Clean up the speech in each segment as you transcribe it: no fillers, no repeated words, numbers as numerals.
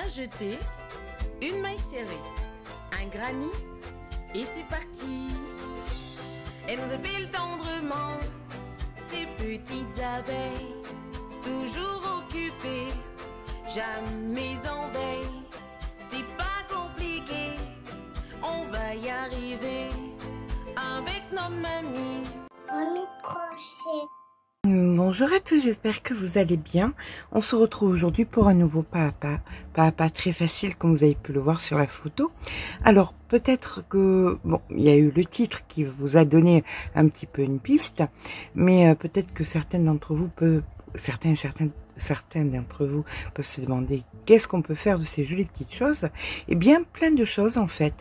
jeter une maille serrée, un granit et c'est parti. Elle nous appelle tendrement, ces petites abeilles, toujours occupées, jamais en veille. C'est pas compliqué, on va y arriver avec notre mamie. Mamie Crochet. Bonjour à tous, j'espère que vous allez bien. On se retrouve aujourd'hui pour un nouveau pas à pas très facile comme vous avez pu le voir sur la photo. Alors peut-être que, bon, il y a eu le titre qui vous a donné un petit peu une piste, mais peut-être que certains d'entre vous peuvent se demander qu'est-ce qu'on peut faire de ces jolies petites choses. Eh bien, plein de choses en fait.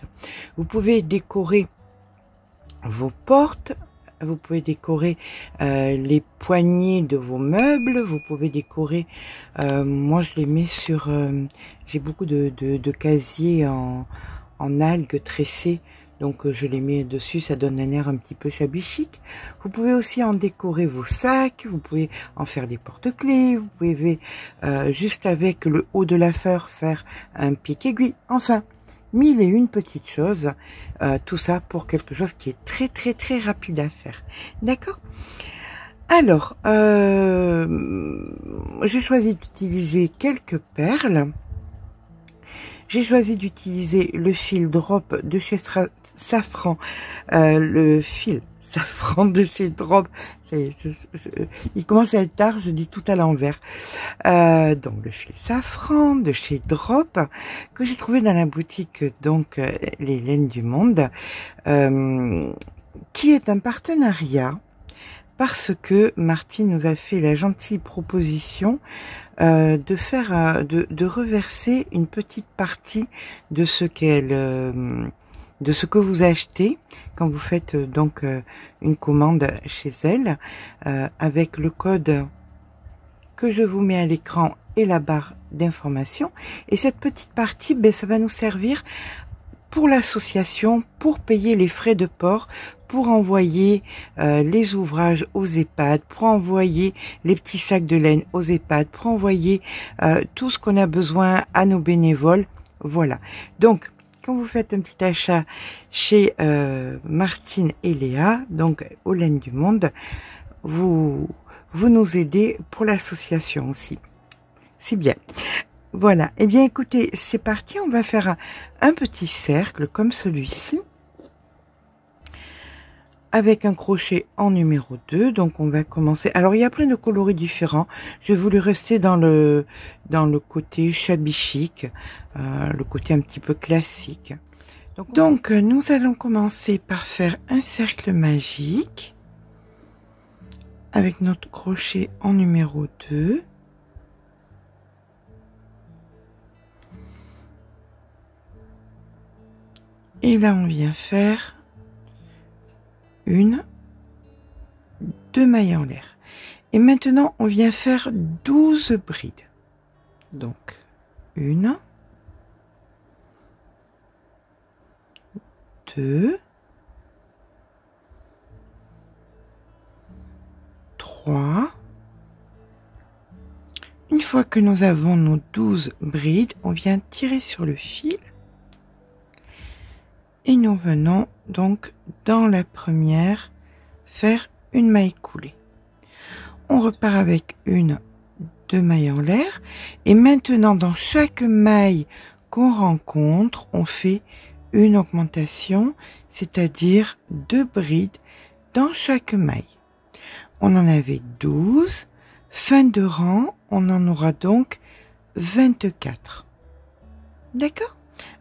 Vous pouvez décorer vos portes, vous pouvez décorer les poignées de vos meubles, vous pouvez décorer, moi je les mets sur, j'ai beaucoup de casiers en algues tressées, donc je les mets dessus, ça donne un air un petit peu shabby chic. Vous pouvez aussi en décorer vos sacs, vous pouvez en faire des porte-clés, vous pouvez juste avec le haut de la fleur faire un pic-aiguille, enfin, mille et une petites choses, tout ça pour quelque chose qui est très rapide à faire. D'accord? Alors, j'ai choisi d'utiliser quelques perles. J'ai choisi d'utiliser le fil drop de chez Safran, le fil Safran de chez Drop. Il commence à être tard, je dis tout à l'envers. Donc le fil Safran de chez Drop que j'ai trouvé dans la boutique donc les laines du monde, qui est un partenariat parce que Martine nous a fait la gentille proposition de faire de reverser une petite partie de ce de ce que vous achetez quand vous faites donc une commande chez elle, avec le code que je vous mets à l'écran et la barre d'information. Et cette petite partie, ben, ça va nous servir pour l'association, pour payer les frais de port, pour envoyer les ouvrages aux EHPAD, pour envoyer les petits sacs de laine aux EHPAD, pour envoyer tout ce qu'on a besoin à nos bénévoles. Voilà. Donc, quand vous faites un petit achat chez Martine et Léa, donc aux laines du monde, vous nous aidez pour l'association aussi. C'est bien. Voilà. Eh bien, écoutez, c'est parti. On va faire un petit cercle comme celui-ci, avec un crochet en numéro 2. Donc, on va commencer. Alors, il y a plein de coloris différents. J'ai voulu rester dans le côté shabby chic, le côté un petit peu classique. Donc, nous allons commencer par faire un cercle magique avec notre crochet en numéro 2. Et là, on vient faire deux mailles en l'air. Et maintenant, on vient faire 12 brides. Donc, 1, 2, 3. Une fois que nous avons nos 12 brides, on vient tirer sur le fil. Et nous venons donc dans la première faire une maille coulée. On repart avec deux mailles en l'air. Et maintenant, dans chaque maille qu'on rencontre, on fait une augmentation, c'est-à-dire 2 brides dans chaque maille. On en avait 12. Fin de rang, on en aura donc 24. D'accord?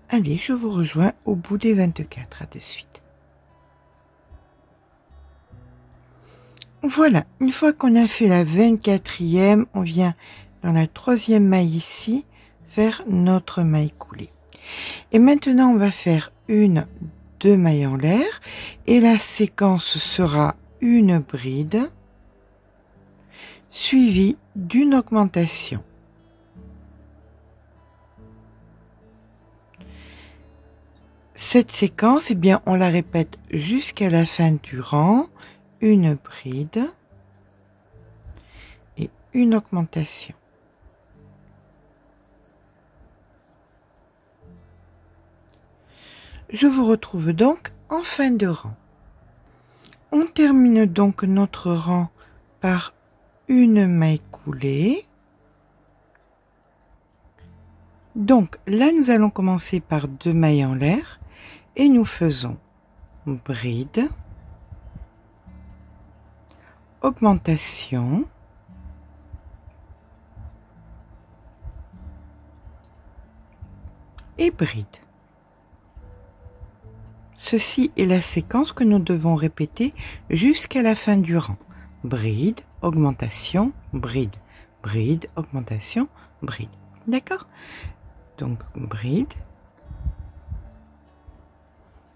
Allez, je vous rejoins au bout des 24, à de suite. Voilà, une fois qu'on a fait la 24e, on vient dans la 3e maille ici, faire notre maille coulée. Et maintenant, on va faire deux mailles en l'air, et la séquence sera une bride, suivie d'une augmentation. Cette séquence, eh bien, on la répète jusqu'à la fin du rang, une bride et une augmentation. Je vous retrouve donc en fin de rang. On termine donc notre rang par une maille coulée. Donc là, nous allons commencer par 2 mailles en l'air et nous faisons bride, augmentation, et bride. Ceci est la séquence que nous devons répéter jusqu'à la fin du rang. Bride, augmentation, bride, bride, augmentation, bride. D'accord? Donc bride,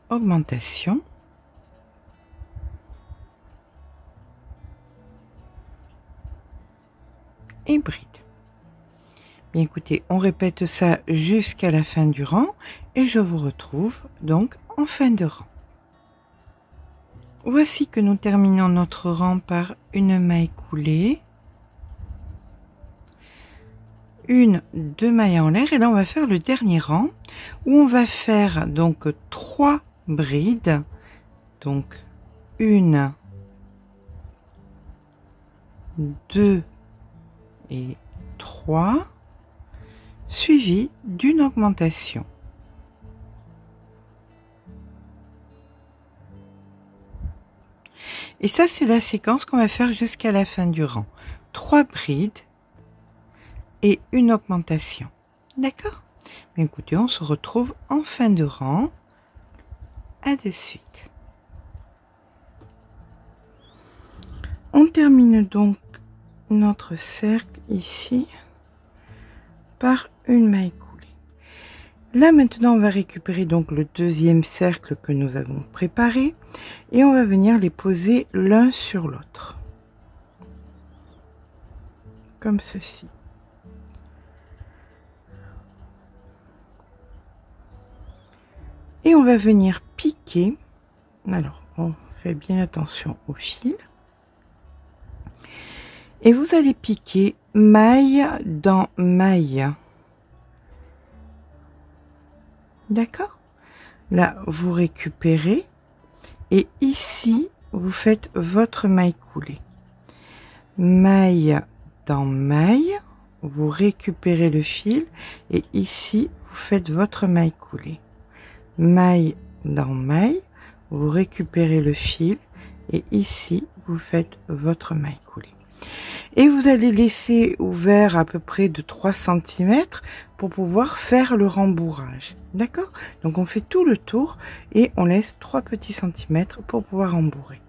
augmentation, et bride. Bien écoutez, on répète ça jusqu'à la fin du rang et je vous retrouve donc en fin de rang. Voici que nous terminons notre rang par une maille coulée, une, 2 mailles en l'air, et là on va faire le dernier rang où on va faire donc 3 brides, donc 1, 2 et 3, suivi d'une augmentation. Et ça, c'est la séquence qu'on va faire jusqu'à la fin du rang. 3 brides et une augmentation. D'accord? Mais écoutez, on se retrouve en fin de rang. À de suite. On termine donc notre cercle ici par une maille coulée. Là maintenant on va récupérer donc le deuxième cercle que nous avons préparé et on va venir les poser l'un sur l'autre comme ceci. Et on va venir piquer. Alors on fait bien attention au fil et vous allez piquer maille dans maille. D'accord? Là, vous récupérez et ici, vous faites votre maille coulée. Maille dans maille, vous récupérez le fil et ici, vous faites votre maille coulée. Maille dans maille, vous récupérez le fil et ici, vous faites votre maille coulée. Et vous allez laisser ouvert à peu près de 3 cm pour pouvoir faire le rembourrage. D'accord? Donc on fait tout le tour et on laisse 3 petits centimètres pour pouvoir rembourrer.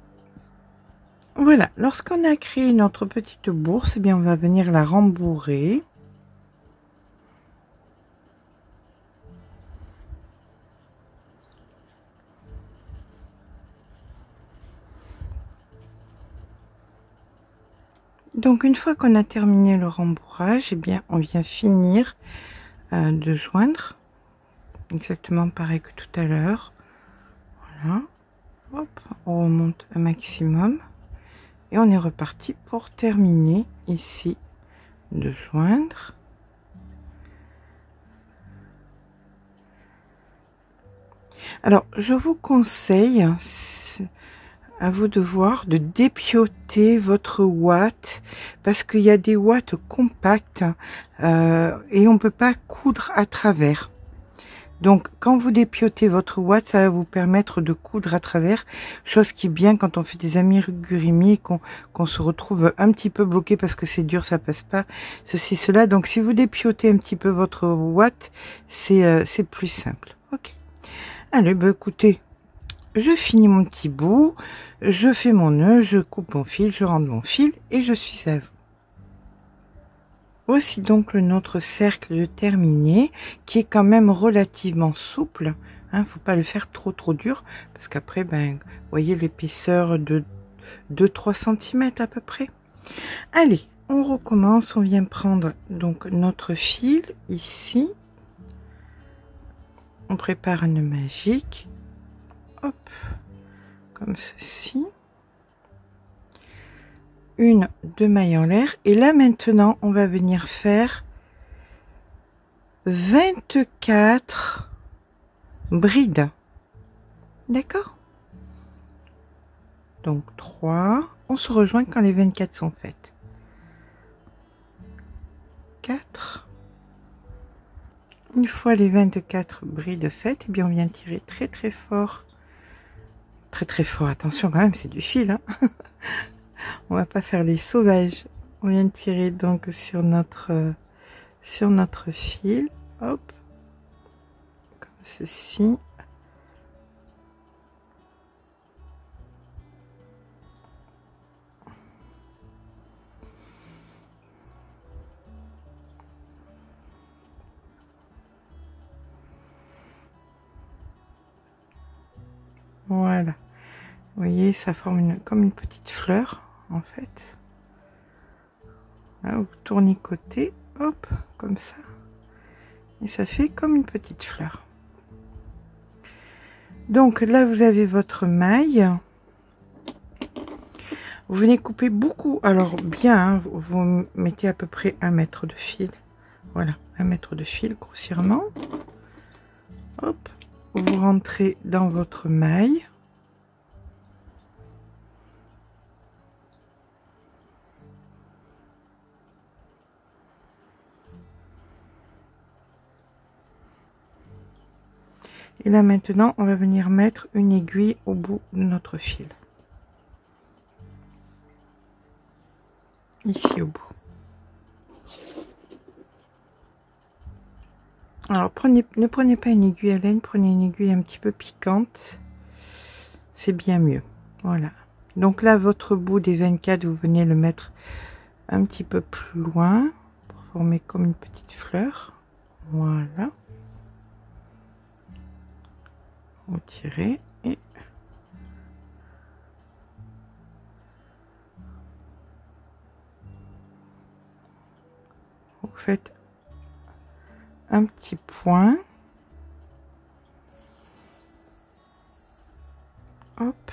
Voilà, lorsqu'on a créé notre petite bourse, eh bien on va venir la rembourrer. Donc une fois qu'on a terminé le rembourrage, eh bien on vient finir de joindre exactement pareil que tout à l'heure. Voilà, hop, on remonte un maximum et on est reparti pour terminer ici de joindre. Alors je vous conseille, à vous de voir, de dépioter votre ouate parce qu'il y a des ouates compactes et on peut pas coudre à travers. Donc quand vous dépiotez votre ouate, ça va vous permettre de coudre à travers, chose qui est bien quand on fait des amigurumi, qu'on se retrouve un petit peu bloqué parce que c'est dur, ça passe pas, ceci, cela. Donc si vous dépiotez un petit peu votre ouate, c'est plus simple. Ok. Allez, bah écoutez, je finis mon petit bout, je fais mon nœud, je coupe mon fil, je rentre mon fil et je suis à vous. Voici donc notre cercle terminé qui est quand même relativement souple. Hein, faut pas le faire trop dur parce qu'après, ben, vous voyez l'épaisseur de 2-3 cm à peu près. Allez, on recommence. On vient prendre donc notre fil ici. On prépare un nœud magique. Hop, comme ceci. 1, 2 mailles en l'air et là maintenant on va venir faire 24 brides. D'accord? Donc 3, on se rejoint quand les 24 sont faites. 4. Une fois les 24 brides faites, eh bien on vient tirer très très fort. Très très fort, attention quand même, c'est du fil, hein. On va pas faire les sauvages. On vient de tirer donc sur notre fil, hop, comme ceci. Voilà, vous voyez, ça forme comme une petite fleur en fait. Là, vous tournicotez, hop, comme ça, et ça fait comme une petite fleur. Donc là, vous avez votre maille. Vous venez couper beaucoup, alors bien, hein, vous mettez à peu près 1 mètre de fil. Voilà, 1 mètre de fil grossièrement. Hop. Vous rentrez dans votre maille. Et là maintenant, on va venir mettre une aiguille au bout de notre fil. Ici au bout. Alors ne prenez pas une aiguille à laine, prenez une aiguille un petit peu piquante. C'est bien mieux. Voilà. Donc là, votre bout des 24, vous venez le mettre un petit peu plus loin pour former comme une petite fleur. Voilà. Vous tirez et vous faites un petit point. Hop.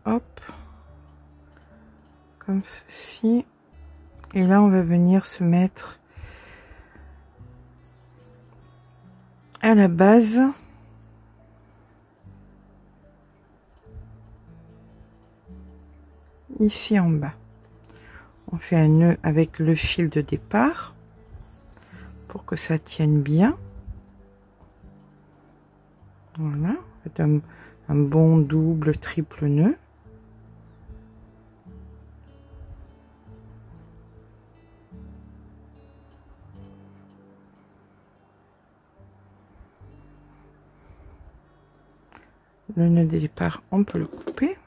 Hop. Comme ceci. Et là, on va venir se mettre à la base. Ici en bas. On fait un nœud avec le fil de départ pour que ça tienne bien. Voilà, faites un bon double, triple nœud. Le nœud de départ, on peut le couper.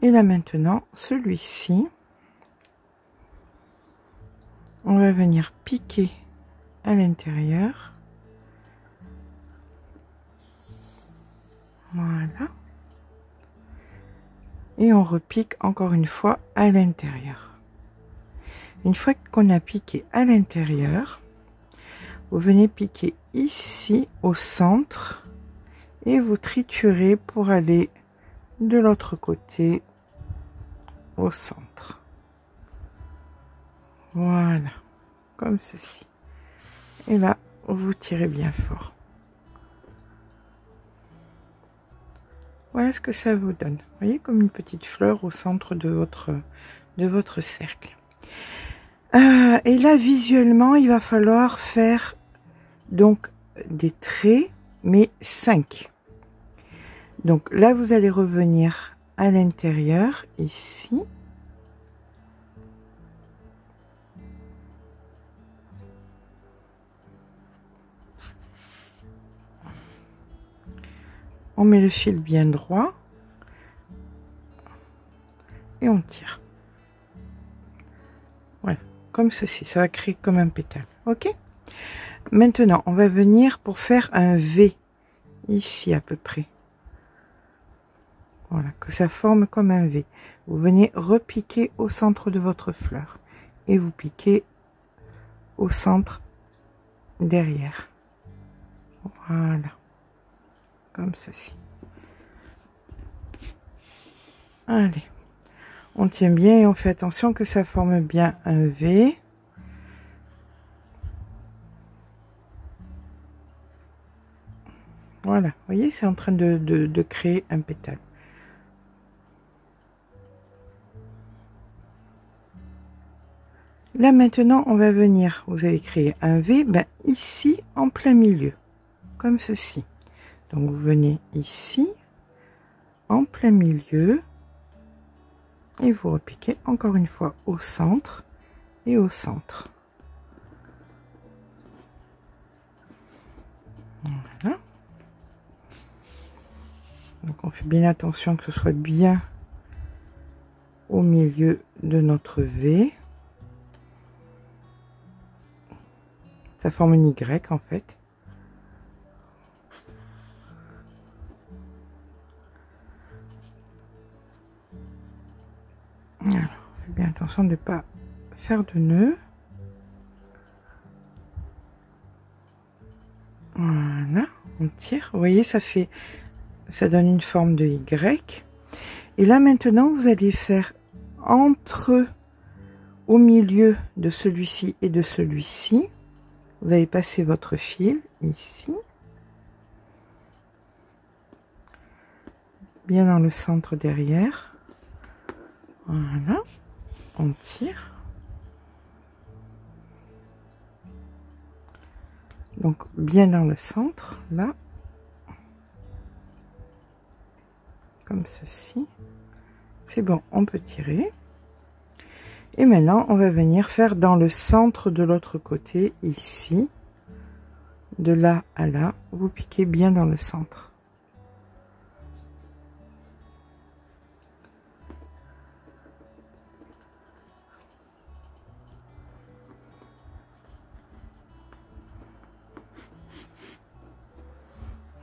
Et là maintenant, celui-ci, on va venir piquer à l'intérieur. Voilà. Et on repique encore une fois à l'intérieur. Une fois qu'on a piqué à l'intérieur, vous venez piquer ici au centre et vous triturez pour aller de l'autre côté au centre. Voilà, comme ceci. Et là, vous tirez bien fort. Voilà ce que ça vous donne. Vous voyez, comme une petite fleur au centre de votre cercle. Et là, visuellement, il va falloir faire donc des traits, mais 5. Donc là, vous allez revenir à l'intérieur, ici. On met le fil bien droit. Et on tire. Voilà, comme ceci. Ça va créer comme un pétale. Ok? Maintenant, on va venir pour faire un V. Ici, à peu près. Voilà, que ça forme comme un V. Vous venez repiquer au centre de votre fleur. Et vous piquez au centre derrière. Voilà. Comme ceci. Allez. On tient bien et on fait attention que ça forme bien un V. Voilà, vous voyez, c'est en train de créer un pétale. Là maintenant, on va venir, vous allez créer un V, ben, ici, en plein milieu, comme ceci. Donc vous venez ici, en plein milieu, et vous repiquez encore une fois au centre et au centre. Voilà. Donc on fait bien attention que ce soit bien au milieu de notre V. Ça forme une Y en fait. Alors, faites bien attention de ne pas faire de nœud. Voilà, on tire. Vous voyez, ça donne une forme de Y. Et là maintenant, vous allez faire au milieu de celui-ci et de celui-ci. Vous allez passer votre fil ici, bien dans le centre derrière. Voilà, on tire. Donc bien dans le centre, là, comme ceci. C'est bon, on peut tirer. Et maintenant, on va venir faire dans le centre de l'autre côté, ici. De là à là, vous piquez bien dans le centre.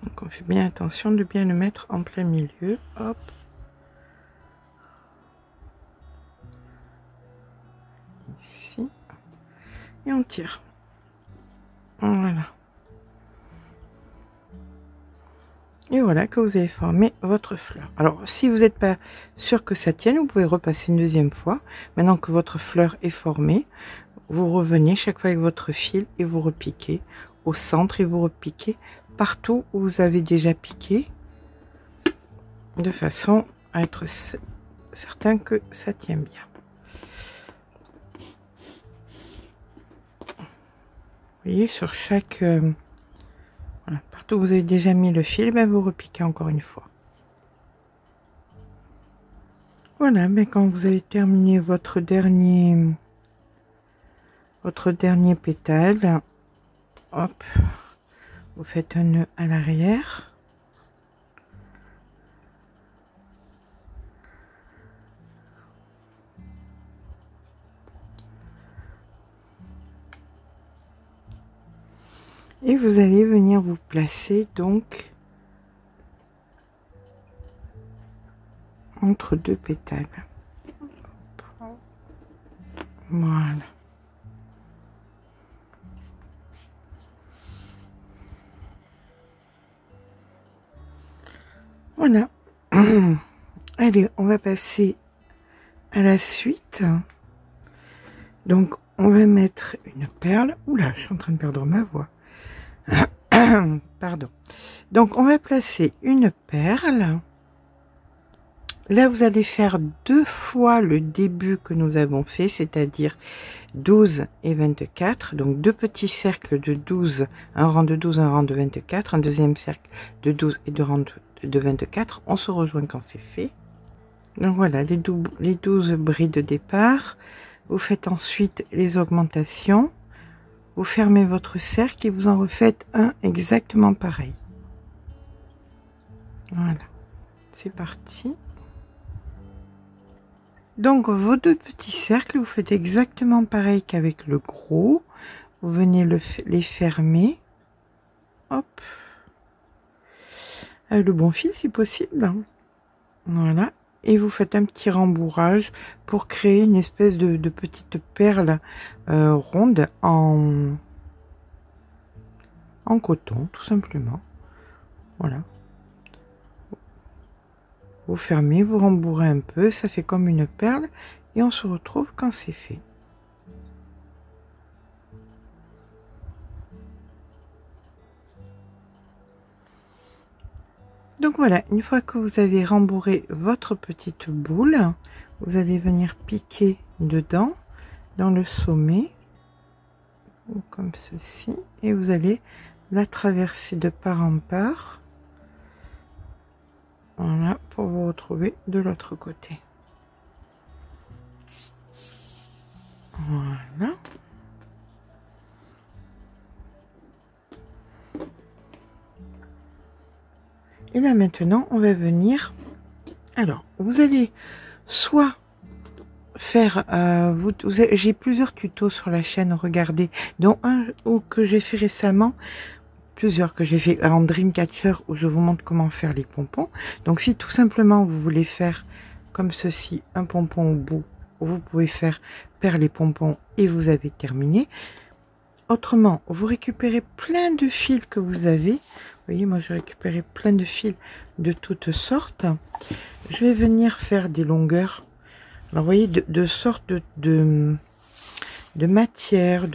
Donc on fait bien attention de bien le mettre en plein milieu. Hop. Ici. Et on tire. Voilà. Et voilà que vous avez formé votre fleur. Alors, si vous n'êtes pas sûr que ça tienne, vous pouvez repasser une deuxième fois. Maintenant que votre fleur est formée, vous revenez chaque fois avec votre fil et vous repiquez au centre et vous repiquez partout où vous avez déjà piqué, de façon à être certain que ça tient bien. Vous voyez, sur chaque... voilà, partout où vous avez déjà mis le fil, ben vous repiquez encore une fois. Voilà, mais quand vous avez terminé votre dernier pétale, hop, vous faites un nœud à l'arrière. Et vous allez venir vous placer donc entre deux pétales. Voilà. Voilà. Allez, on va passer à la suite. Donc, on va mettre une perle. Oula, je suis en train de perdre ma voix. Pardon. Donc, on va placer une perle. Là, vous allez faire 2 fois le début que nous avons fait, c'est-à-dire 12 et 24. Donc, 2 petits cercles de 12, un rang de 12, un rang de 24, un deuxième cercle de 12 et 2 rangs de 24. On se rejoint quand c'est fait. Donc, voilà, les 12 brides de départ. Vous faites ensuite les augmentations. Vous fermez votre cercle et vous en refaites un exactement pareil. Voilà, c'est parti. Donc vos 2 petits cercles, vous faites exactement pareil qu'avec le gros. Vous venez les fermer. Hop. Avec le bon fil si possible. Voilà. Et vous faites un petit rembourrage pour créer une espèce de petite perle ronde en coton, tout simplement. Voilà. Vous fermez, vous rembourrez un peu, ça fait comme une perle et on se retrouve quand c'est fait. Donc voilà, une fois que vous avez rembourré votre petite boule, vous allez venir piquer dedans, dans le sommet, comme ceci, et vous allez la traverser de part en part. Voilà, pour vous retrouver de l'autre côté. Voilà. Et là maintenant, on va venir. Alors, vous allez soit faire, j'ai plusieurs tutos sur la chaîne, regardez, dont un que j'ai fait récemment, plusieurs que j'ai fait en Dreamcatcher où je vous montre comment faire les pompons. Donc si tout simplement vous voulez faire comme ceci, un pompon au bout, vous pouvez faire les pompons et vous avez terminé. Autrement, vous récupérez plein de fils que vous avez. Vous voyez, moi j'ai récupéré plein de fils de toutes sortes. Je vais venir faire des longueurs. Alors vous voyez, de sortes de matières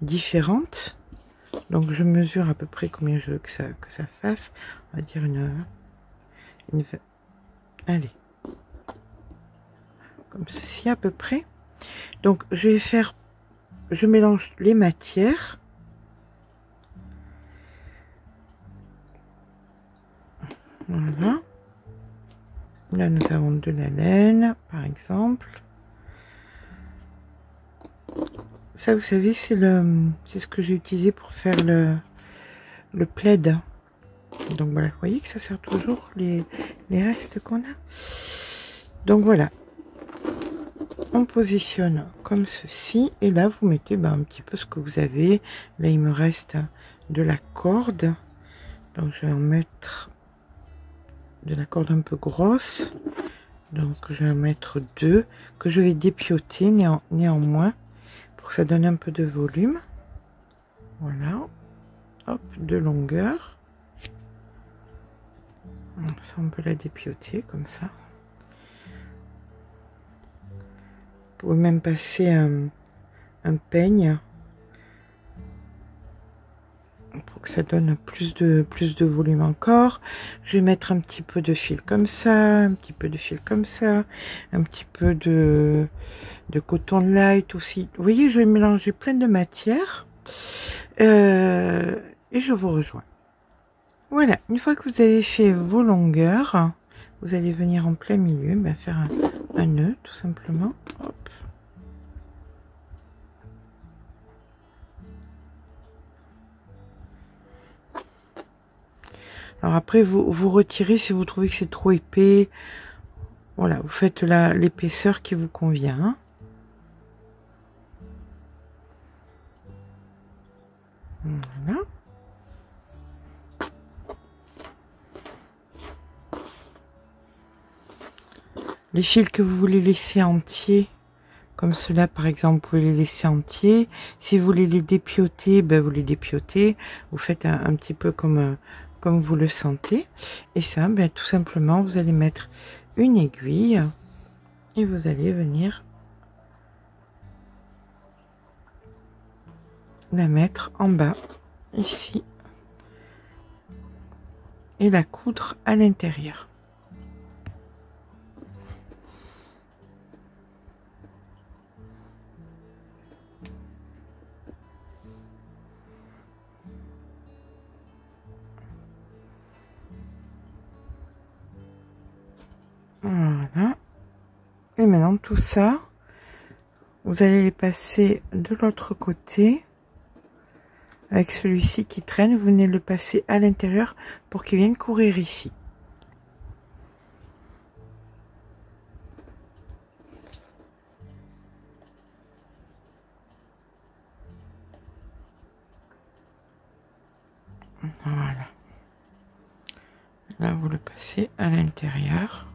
différentes. Donc je mesure à peu près combien je veux que ça fasse. On va dire allez, comme ceci à peu près. Donc je mélange les matières. Voilà. Là nous avons de la laine par exemple. Ça vous savez c'est ce que j'ai utilisé pour faire le plaid. Donc voilà, vous voyez que ça sert toujours les restes qu'on a. Donc voilà, on positionne comme ceci et là vous mettez un petit peu ce que vous avez. Là il me reste de la corde, donc je vais en mettre de la corde un peu grosse, donc je vais en mettre 2 que je vais dépioter néanmoins pour que ça donne un peu de volume. Voilà, hop, de longueur. Ça on peut la dépioter comme ça. Vous pouvez même passer un peigne pour que ça donne plus de volume encore. Je vais mettre un petit peu de fil comme ça, un petit peu de fil comme ça, un petit peu de coton light aussi. Vous voyez, je vais mélanger plein de matières et je vous rejoins. Voilà, une fois que vous avez fait vos longueurs, vous allez venir en plein milieu, faire un nœud tout simplement. Hop. Alors après, vous retirez si vous trouvez que c'est trop épais. Voilà, vous faites l'épaisseur qui vous convient. Voilà. Les fils que vous voulez laisser entiers, comme cela par exemple, vous pouvez les laisser entiers. Si vous voulez les dépioter, vous les dépiotez. Vous faites un petit peu comme vous le sentez. Et ça, tout simplement, vous allez mettre une aiguille et vous allez venir la mettre en bas, ici, et la coudre à l'intérieur. Voilà. Et maintenant tout ça, vous allez les passer de l'autre côté. Avec celui-ci qui traîne, vous venez le passer à l'intérieur pour qu'il vienne courir ici. Voilà. Là, vous le passez à l'intérieur.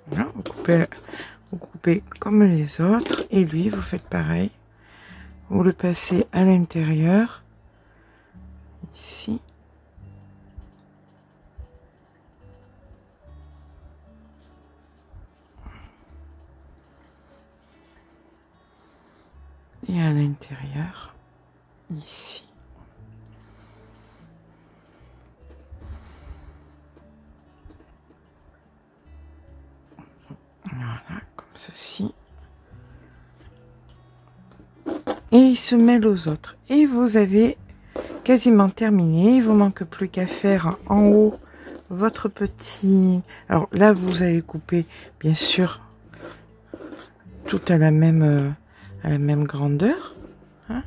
Voilà, vous coupez comme les autres et lui, vous faites pareil. Vous le passez à l'intérieur, ici. Et à l'intérieur, ici. Voilà, comme ceci. Et il se mêle aux autres. Et vous avez quasiment terminé. Il vous manque plus qu'à faire en haut votre petit... Alors là, vous allez couper, bien sûr, tout à la même grandeur. Hein.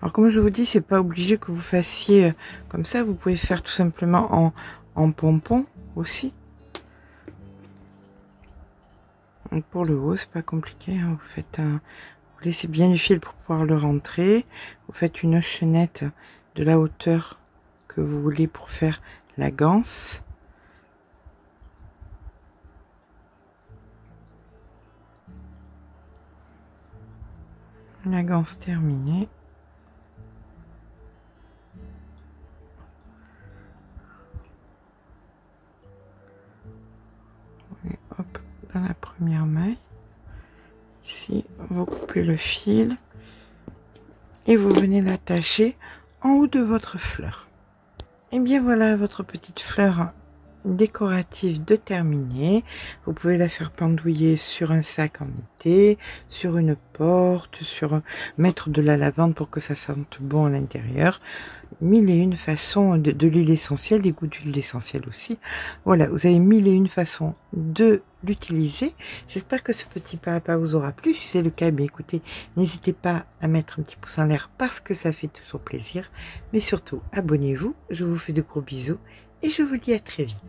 Alors comme je vous dis, c'est pas obligé que vous fassiez comme ça. Vous pouvez faire tout simplement en pompon aussi. Donc pour le haut, c'est pas compliqué. Hein. Vous faites un... Vous laissez bien du fil pour pouvoir le rentrer. Vous faites une chaînette de la hauteur que vous voulez pour faire la ganse. La ganse terminée. Et hop, dans la première maille. Ici, vous coupez le fil et vous venez l'attacher en haut de votre fleur. Et bien voilà votre petite fleur décorative de terminée. Vous pouvez la faire pendouiller sur un sac en été, sur une porte, mettre de la lavande pour que ça sente bon à l'intérieur. Mille et une façons de l'huile essentielle, des goûts d'huile essentielle aussi. Voilà, vous avez mille et une façons de l'utiliser. J'espère que ce petit pas vous aura plu. Si c'est le cas, bien écoutez, n'hésitez pas à mettre un petit pouce en l'air parce que ça fait toujours plaisir. Mais surtout, abonnez-vous. Je vous fais de gros bisous et je vous dis à très vite.